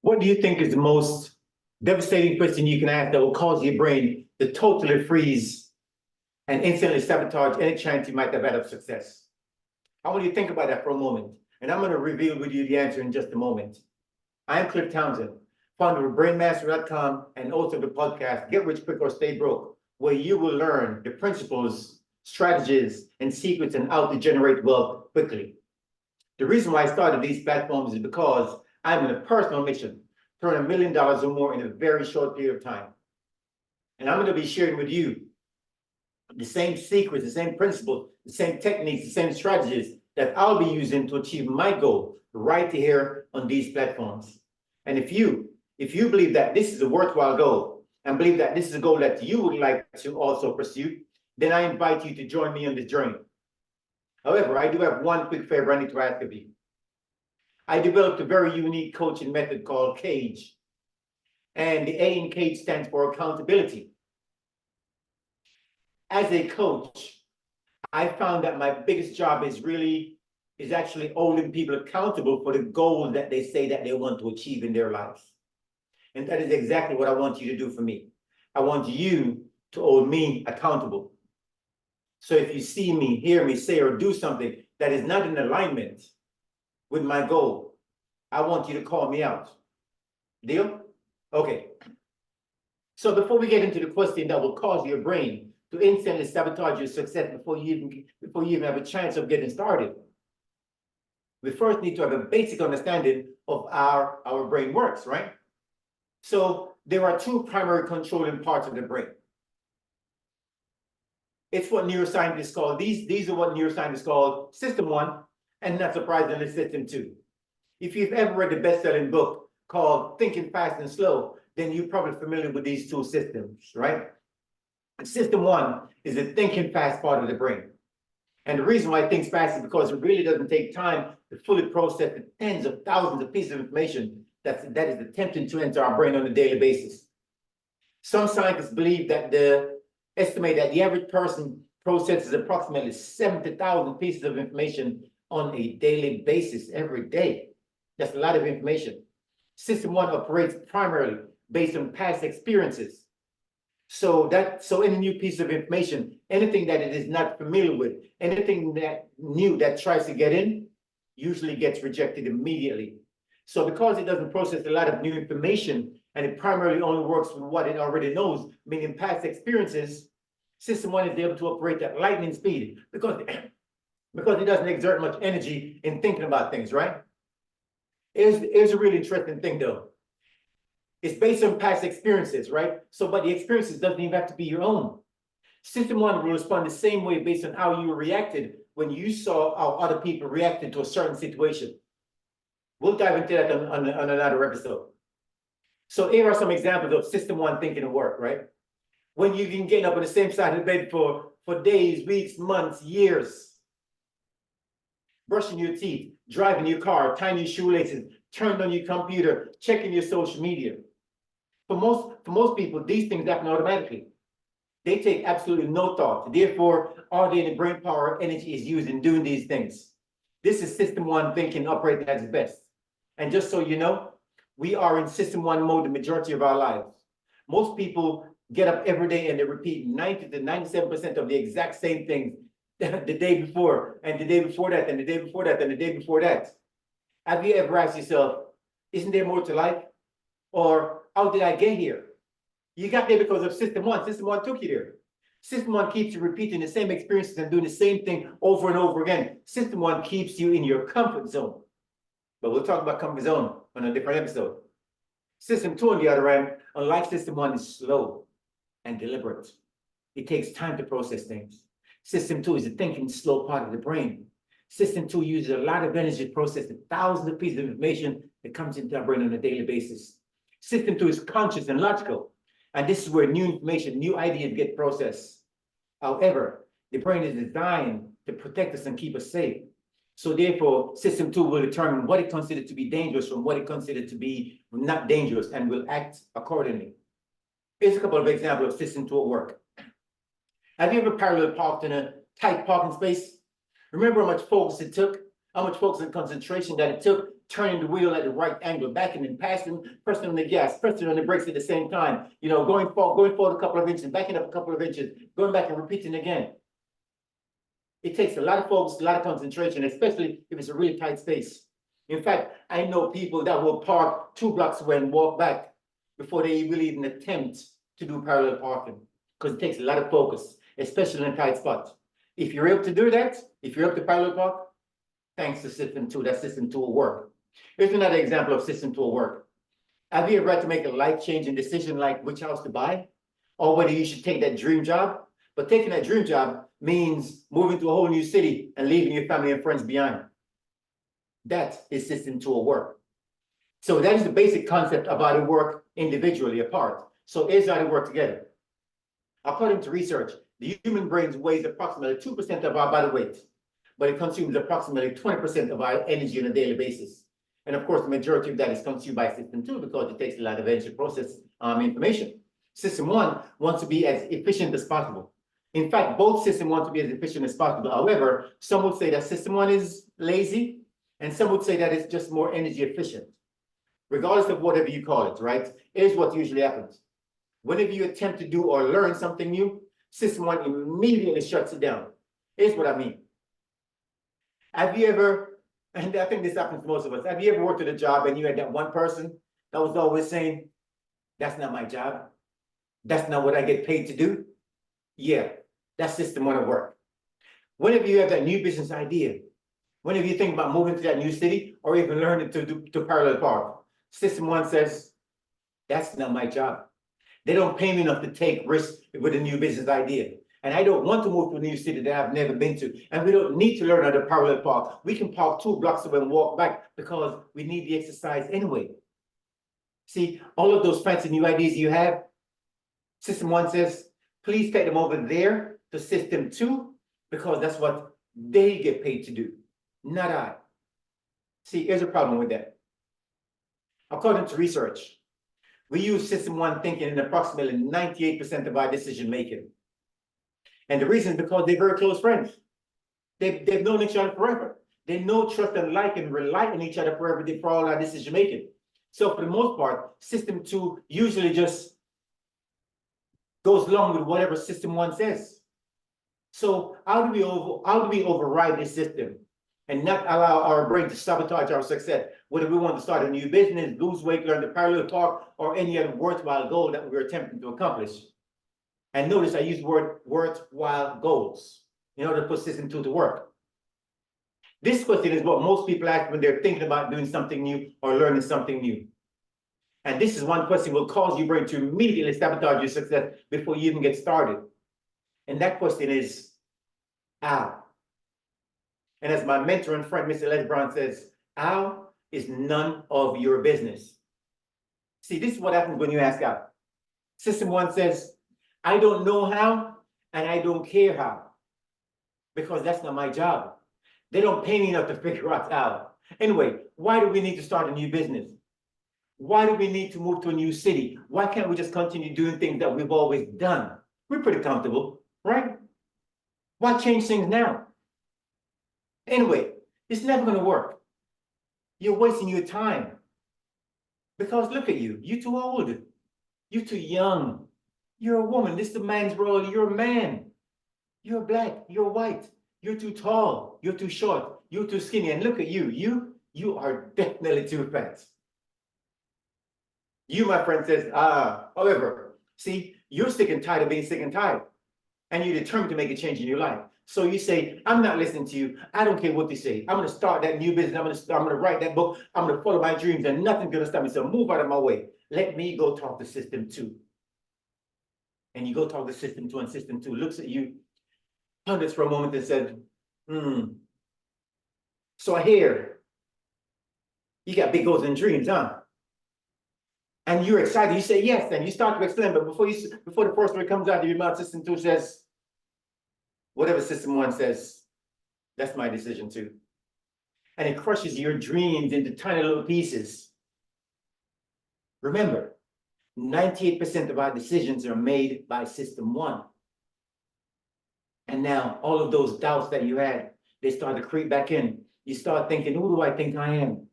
What do you think is the most devastating question you can ask that will cause your brain to totally freeze and instantly sabotage any chance you might have had of success? I want you to think about that for a moment, and I'm going to reveal with you the answer in just a moment. I'm Cliff Townsend, founder of BrainMaster.com and host of the podcast Get Rich Quick or Stay Broke, where you will learn the principles, strategies, and secrets on how to generate wealth quickly. The reason why I started these platforms is because I'm in a personal mission to earn $1 million or more in a very short period of time. And I'm going to be sharing with you the same secrets, the same principles, the same techniques, the same strategies that I'll be using to achieve my goal right here on these platforms. And if you believe that this is a worthwhile goal and believe that this is a goal that you would like to also pursue, then I invite you to join me on this journey. However, I do have one quick favor I need to ask of you. I developed a very unique coaching method called CAGE. And the A in CAGE stands for accountability. As a coach, I found that my biggest job is actually holding people accountable for the goals that they say that they want to achieve in their lives. And that is exactly what I want you to do for me. I want you to hold me accountable. So if you see me, hear me say or do something that is not in alignment with my goal, I want you to call me out. Deal? Okay. So before we get into the question that will cause your brain to instantly sabotage your success before you even have a chance of getting started, we first need to have a basic understanding of how our brain works, right? So there are two primary controlling parts of the brain. It's what neuroscientists call, these are what neuroscientists call system one, and not surprisingly, system two. If you've ever read the best-selling book called Thinking Fast and Slow, then you're probably familiar with these two systems, right? System one is the thinking fast part of the brain. And the reason why it thinks fast is because it really doesn't take time to fully process the tens of thousands of pieces of information that is attempting to enter our brain on a daily basis. Some scientists believe that estimate that the average person processes approximately 70,000 pieces of information on a daily basis every day. That's a lot of information. System one operates primarily based on past experiences. So any new piece of information, anything that it is not familiar with, anything that new that tries to get in, usually gets rejected immediately. So because it doesn't process a lot of new information and it primarily only works with what it already knows, meaning past experiences, system one is able to operate at lightning speed because it doesn't exert much energy in thinking about things, right? Here's a really interesting thing though. It's based on past experiences, right? So, but the experiences doesn't even have to be your own. System one will respond the same way based on how you reacted when you saw how other people reacted to a certain situation. We'll dive into that on another episode. So here are some examples of system one thinking at work, right? When you've been getting up on the same side of the bed for days, weeks, months, years, brushing your teeth, driving your car, tying your shoelaces, turning on your computer, checking your social media. For most people, these things happen automatically. They take absolutely no thought. Therefore, all the brain power energy is used in doing these things. This is system one thinking operating at its best. And just so you know, we are in system one mode the majority of our lives. Most people get up every day and they repeat 90 to 97% of the exact same things the day before, and the day before that, and the day before that, and the day before that. Have you ever asked yourself, isn't there more to life? Or how did I get here? You got there because of system one. System one took you there. System one keeps you repeating the same experiences and doing the same thing over and over again. System one keeps you in your comfort zone. But we'll talk about comfort zone on a different episode. System two, on the other hand, unlike system one, is slow and deliberate. It takes time to process things. System two is the thinking slow part of the brain. System two uses a lot of energy to process the thousands of pieces of information that comes into our brain on a daily basis. System two is conscious and logical. And this is where new information, new ideas get processed. However, the brain is designed to protect us and keep us safe. So therefore, system two will determine what it considers to be dangerous from what it considers to be not dangerous and will act accordingly. Here's a couple of examples of system two at work. Have you ever parallel parked in a tight parking space? Remember how much focus it took, how much focus and concentration that it took turning the wheel at the right angle, backing and passing, pressing on the gas, pressing on the brakes at the same time, going forward a couple of inches, backing up a couple of inches, going back and repeating again. It takes a lot of focus, a lot of concentration, especially if it's a really tight space. In fact, I know people that will park 2 blocks away and walk back before they really even attempt to do parallel parking, because it takes a lot of focus, especially in a tight spot. If you're able to do that, if you're able to parallel park, thanks to system 2, that system 2 will work. Here's another example of system 2 will work. Have you ever had to make a life-changing decision like which house to buy, or whether you should take that dream job? But taking that dream job means moving to a whole new city and leaving your family and friends behind. That is system 2 will work. So that is the basic concept of how to work individually apart. So here's how to work together. According to research, the human brain weighs approximately 2% of our body weight, but it consumes approximately 20% of our energy on a daily basis. And of course, the majority of that is consumed by system 2 because it takes a lot of energy to process information. System 1 wants to be as efficient as possible. In fact, both systems want to be as efficient as possible. However, some would say that system 1 is lazy, and some would say that it's just more energy efficient. Regardless of whatever you call it, right? Here's what usually happens. Whenever you attempt to do or learn something new, system 1 immediately shuts it down. Here's what I mean. Have you ever, and I think this happens to most of us, have you ever worked at a job and you had that one person that was always saying, that's not my job. That's not what I get paid to do? Yeah, that's system 1 at work. Whenever you have that new business idea, whenever you think about moving to that new city or even learning to parallel park, system 1 says, that's not my job. They don't pay me enough to take risks with a new business idea. And I don't want to move to a new city that I've never been to. And we don't need to learn how to parallel park. We can park 2 blocks away and walk back because we need the exercise anyway. See, all of those fancy new ideas you have, system 1 says, please take them over there to system 2 because that's what they get paid to do, not I. See, here's a problem with that. According to research, we use system 1 thinking in approximately 98% of our decision making. And the reason is because they're very close friends. They've known each other forever. They know, trust, and like and rely on each other forever for all our decision making. So for the most part, system 2 usually just goes along with whatever system 1 says. So how do we override this system and not allow our brain to sabotage our success, whether we want to start a new business, lose weight, learn to parallel park, or any other worthwhile goal that we're attempting to accomplish? And notice I use the word worthwhile goals in order to put system 2 to work. This question is what most people ask when they're thinking about doing something new or learning something new. And this is one question will cause your brain to immediately sabotage your success before you even get started. And that question is, how? And as my mentor and friend, Mr. Les Brown says, how is none of your business. See, this is what happens when you ask out. System 1 says, I don't know how, and I don't care how, because that's not my job. They don't pay me enough to figure out how. Anyway, why do we need to start a new business? Why do we need to move to a new city? Why can't we just continue doing things that we've always done? We're pretty comfortable, right? Why change things now? Anyway, it's never going to work. You're wasting your time. Because look at you, you're too old. You're too young. You're a woman. This is the man's role. You're a man. You're black. You're white. You're too tall. You're too short. You're too skinny. And look at you. You are definitely too fat. You, my friend, says, however, see, you're sick and tired of being sick and tired. And you're determined to make a change in your life. So you say, I'm not listening to you. I don't care what they say. I'm going to start that new business. I'm going to write that book. I'm going to follow my dreams and nothing's going to stop me. So move out of my way. Let me go talk to system 2. And you go talk to system 2 and system 2 looks at you, ponders for a moment and said, so I hear you got big goals and dreams, huh? And you're excited. You say yes, and you start to explain. But before the first word comes out of your mouth, system 2 says, whatever system 1 says, that's my decision too. And it crushes your dreams into tiny little pieces. Remember, 98% of our decisions are made by system 1. And now all of those doubts that you had, they start to creep back in. You start thinking, who do I think I am?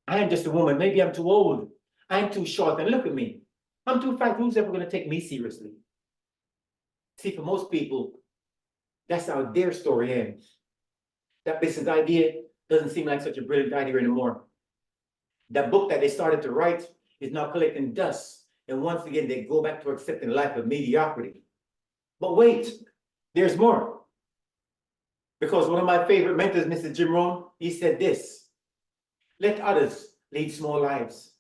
I am just a woman. Maybe I'm too old. I'm too short. And look at me. I'm too fat. Who's ever going to take me seriously? See, for most people, that's how their story ends. That business idea doesn't seem like such a brilliant idea anymore. That book that they started to write is now collecting dust. And once again, they go back to accepting a life of mediocrity. But wait, there's more. Because one of my favorite mentors, Mr. Jim Rohn, he said this: let others lead small lives,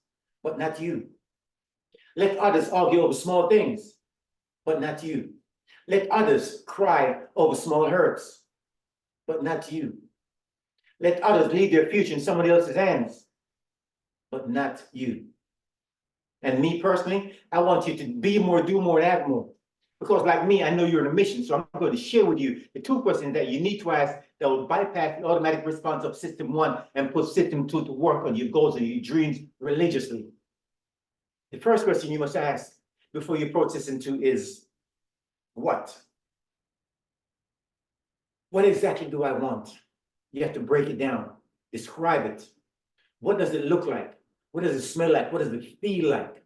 but not you. Let others argue over small things, but not you. Let others cry over small hurts, but not you. Let others leave their future in somebody else's hands, but not you. And me personally, I want you to be more, do more, and have more. Because like me, I know you're on a mission, so I'm going to share with you the 2 questions that you need to ask that will bypass the automatic response of system 1 and put system 2 to work on your goals and your dreams religiously. The first question you must ask before you approach system 2 is, what? What exactly do I want? You have to break it down, describe it. What does it look like? What does it smell like? What does it feel like?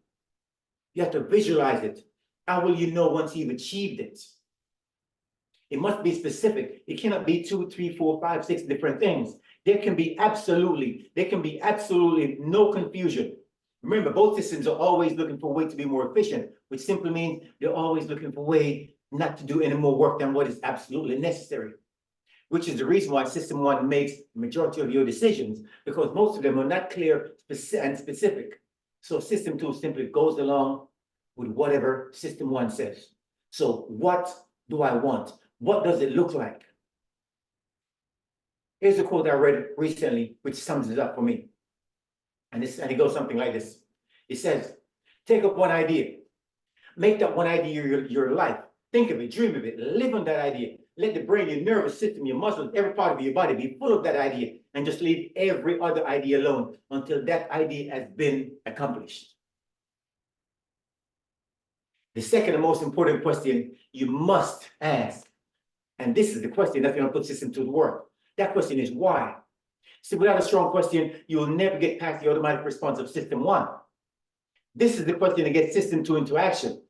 You have to visualize it. How will you know once you've achieved it? It must be specific. It cannot be 2, 3, 4, 5, 6 different things. There can be absolutely no confusion. Remember, both systems are always looking for a way to be more efficient, which simply means they're always looking for a way not to do any more work than what is absolutely necessary. Which is the reason why system 1 makes the majority of your decisions, because most of them are not clear and specific. So system 2 simply goes along with whatever system 1 says. So what do I want? What does it look like? Here's a quote I read recently, which sums it up for me. And it goes something like this. It says, take up one idea. Make that one idea your life. Think of it, dream of it, live on that idea. Let the brain, your nervous system, your muscles, every part of your body be full of that idea, and just leave every other idea alone until that idea has been accomplished. The second and most important question you must ask, and this is the question that's going to put system 2 to work. That question is why? See, without a strong question, you will never get past the automatic response of system 1. This is the question that gets system 2 into action.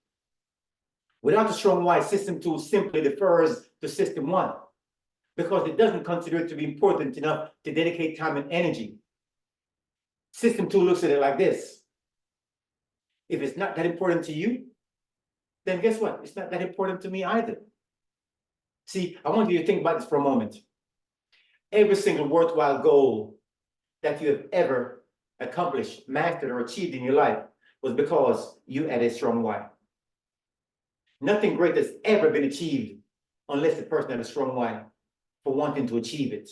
Without a strong why, system 2 simply defers to system 1 because it doesn't consider it to be important enough to dedicate time and energy. System 2 looks at it like this: if it's not that important to you, then guess what? It's not that important to me either. See, I want you to think about this for a moment. Every single worthwhile goal that you have ever accomplished, mastered, or achieved in your life was because you had a strong why. Nothing great has ever been achieved unless the person had a strong why for wanting to achieve it.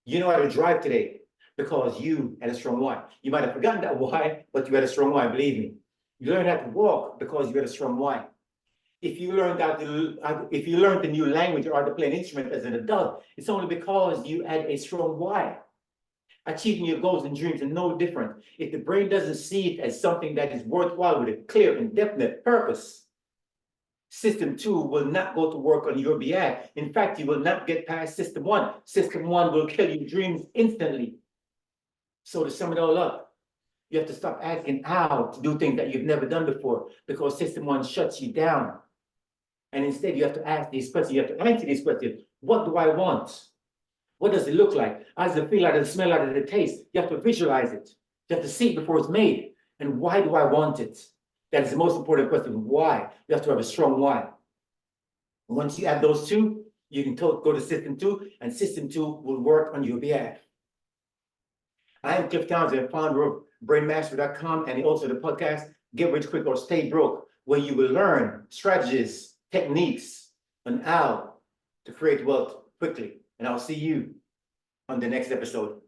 You know how to drive today because you had a strong why. You might have forgotten that why, but you had a strong why, believe me. You learned how to walk because you had a strong why. If you learned a new language or how to play an instrument as an adult, it's only because you had a strong why. Achieving your goals and dreams are no different. If the brain doesn't see it as something that is worthwhile with a clear and definite purpose, system 2 will not go to work on your behalf. In fact, you will not get past system 1. System 1 will kill your dreams instantly. So to sum it all up, you have to stop asking how to do things that you've never done before because system 1 shuts you down. And instead, you have to ask these questions. You have to answer these questions. What do I want? What does it look like? How does it feel? How does it smell? How does it taste? You have to visualize it. You have to see it before it's made. And why do I want it? That is the most important question. Why? You have to have a strong why. Once you have those 2, you can go to system 2, and system 2 will work on your behalf. I am Cliff Townsend, founder of brainmaster.com and also the podcast Get Rich Quick or Stay Broke, where you will learn strategies, techniques on how to create wealth quickly. And I'll see you on the next episode.